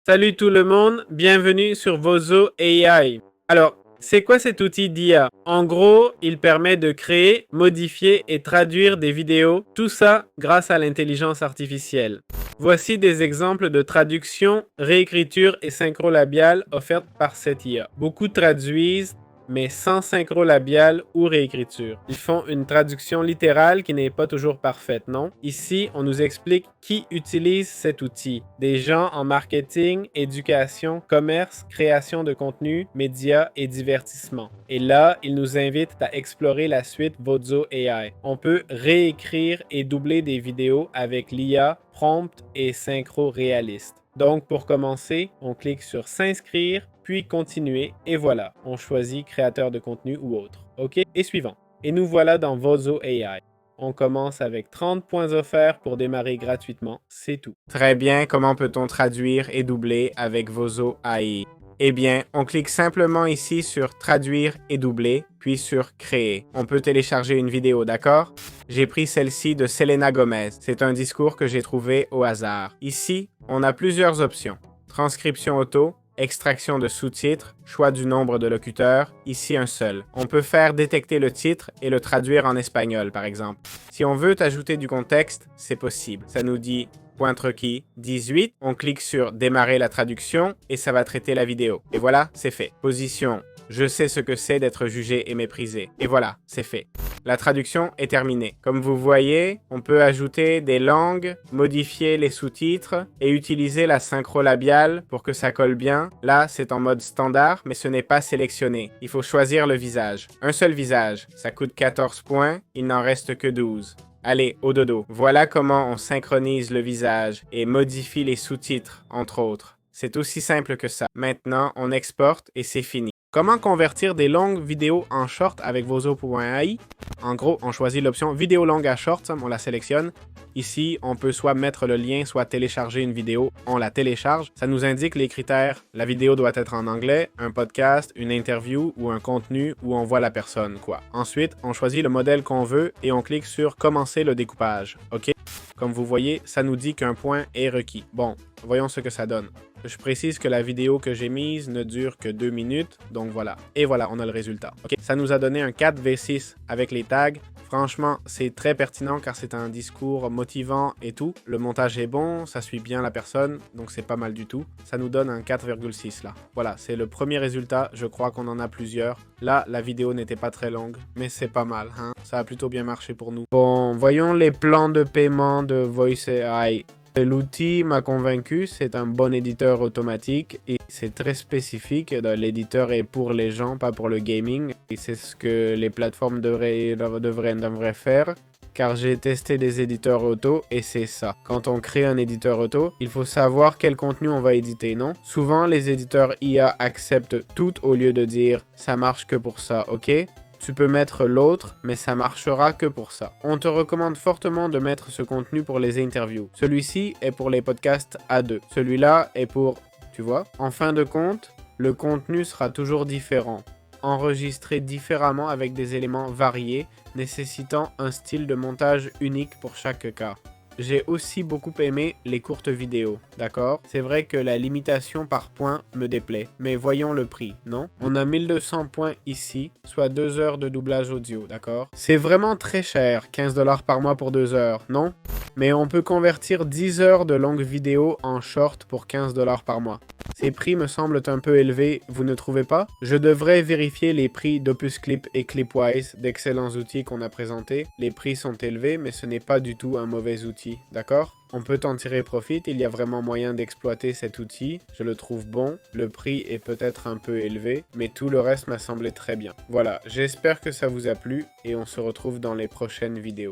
Salut tout le monde, bienvenue sur Vozo AI. Alors, c'est quoi cet outil d'IA? En gros, il permet de créer, modifier et traduire des vidéos, tout ça grâce à l'intelligence artificielle. Voici des exemples de traduction, réécriture et synchro labiale offertes par cette IA. Beaucoup traduisent, mais sans synchro labiale ou réécriture. Ils font une traduction littérale qui n'est pas toujours parfaite, non? Ici, on nous explique qui utilise cet outil. Des gens en marketing, éducation, commerce, création de contenu, médias et divertissement. Et là, ils nous invitent à explorer la suite Vozo AI. On peut réécrire et doubler des vidéos avec l'IA, prompt et synchro réaliste. Donc, pour commencer, on clique sur s'inscrire, puis continuer, et voilà, on choisit créateur de contenu ou autre. OK? Et suivant. Et nous voilà dans Vozo AI. On commence avec 30 points offerts pour démarrer gratuitement, c'est tout. Très bien, comment peut-on traduire et doubler avec Vozo AI? Eh bien, on clique simplement ici sur traduire et doubler, puis sur créer. On peut télécharger une vidéo, d'accord? J'ai pris celle-ci de Selena Gomez. C'est un discours que j'ai trouvé au hasard. Ici, on a plusieurs options. Transcription auto, extraction de sous-titres, choix du nombre de locuteurs, ici un seul. On peut faire détecter le titre et le traduire en espagnol, par exemple. Si on veut ajouter du contexte, c'est possible. Ça nous dit pointe requis 18, on clique sur démarrer la traduction et ça va traiter la vidéo. Et voilà, c'est fait. Position, je sais ce que c'est d'être jugé et méprisé. Et voilà, c'est fait. La traduction est terminée. Comme vous voyez, on peut ajouter des langues, modifier les sous-titres et utiliser la synchro labiale pour que ça colle bien. Là, c'est en mode standard, mais ce n'est pas sélectionné. Il faut choisir le visage. Un seul visage, ça coûte 14 points, il n'en reste que 12. Allez, au dodo. Voilà comment on synchronise le visage et modifie les sous-titres, entre autres. C'est aussi simple que ça. Maintenant, on exporte et c'est fini. Comment convertir des longues vidéos en short avec Vozo.ai? En gros, on choisit l'option vidéo longue à short, on la sélectionne. Ici, on peut soit mettre le lien, soit télécharger une vidéo, on la télécharge. Ça nous indique les critères. La vidéo doit être en anglais, un podcast, une interview ou un contenu où on voit la personne, quoi. Ensuite, on choisit le modèle qu'on veut et on clique sur commencer le découpage. OK? Comme vous voyez, ça nous dit qu'un point est requis. Bon, voyons ce que ça donne. Je précise que la vidéo que j'ai mise ne dure que 2 minutes, donc voilà. Et voilà, on a le résultat. Okay. Ça nous a donné un 4v6 avec les tags. Franchement, c'est très pertinent car c'est un discours motivant et tout. Le montage est bon, ça suit bien la personne, donc c'est pas mal du tout. Ça nous donne un 4,6 là. Voilà, c'est le premier résultat. Je crois qu'on en a plusieurs. Là, la vidéo n'était pas très longue, mais c'est pas mal, hein. Ça a plutôt bien marché pour nous. Bon, voyons les plans de paiement de VoiceAI. L'outil m'a convaincu, c'est un bon éditeur automatique et c'est très spécifique. L'éditeur est pour les gens, pas pour le gaming. Et c'est ce que les plateformes devraient faire. Car j'ai testé des éditeurs auto et c'est ça. Quand on crée un éditeur auto, il faut savoir quel contenu on va éditer, non? Souvent, les éditeurs IA acceptent tout au lieu de dire « ça marche que pour ça, ok ?» Tu peux mettre l'autre, mais ça marchera que pour ça. On te recommande fortement de mettre ce contenu pour les interviews. Celui-ci est pour les podcasts A2. Celui-là est pour... Tu vois? En fin de compte, le contenu sera toujours différent, enregistré différemment avec des éléments variés, nécessitant un style de montage unique pour chaque cas. J'ai aussi beaucoup aimé les courtes vidéos, d'accord? C'est vrai que la limitation par points me déplaît, mais voyons le prix, non? On a 1200 points ici, soit 2 heures de doublage audio, d'accord? C'est vraiment très cher, 15 $ par mois pour 2 heures, non? Mais on peut convertir 10 heures de longues vidéos en short pour 15 $ par mois. Ces prix me semblent un peu élevés, vous ne trouvez pas? Je devrais vérifier les prix d'Opus Clip et Clipwise, d'excellents outils qu'on a présentés. Les prix sont élevés, mais ce n'est pas du tout un mauvais outil, d'accord? On peut en tirer profit, il y a vraiment moyen d'exploiter cet outil, je le trouve bon, le prix est peut-être un peu élevé, mais tout le reste m'a semblé très bien. Voilà, j'espère que ça vous a plu et on se retrouve dans les prochaines vidéos.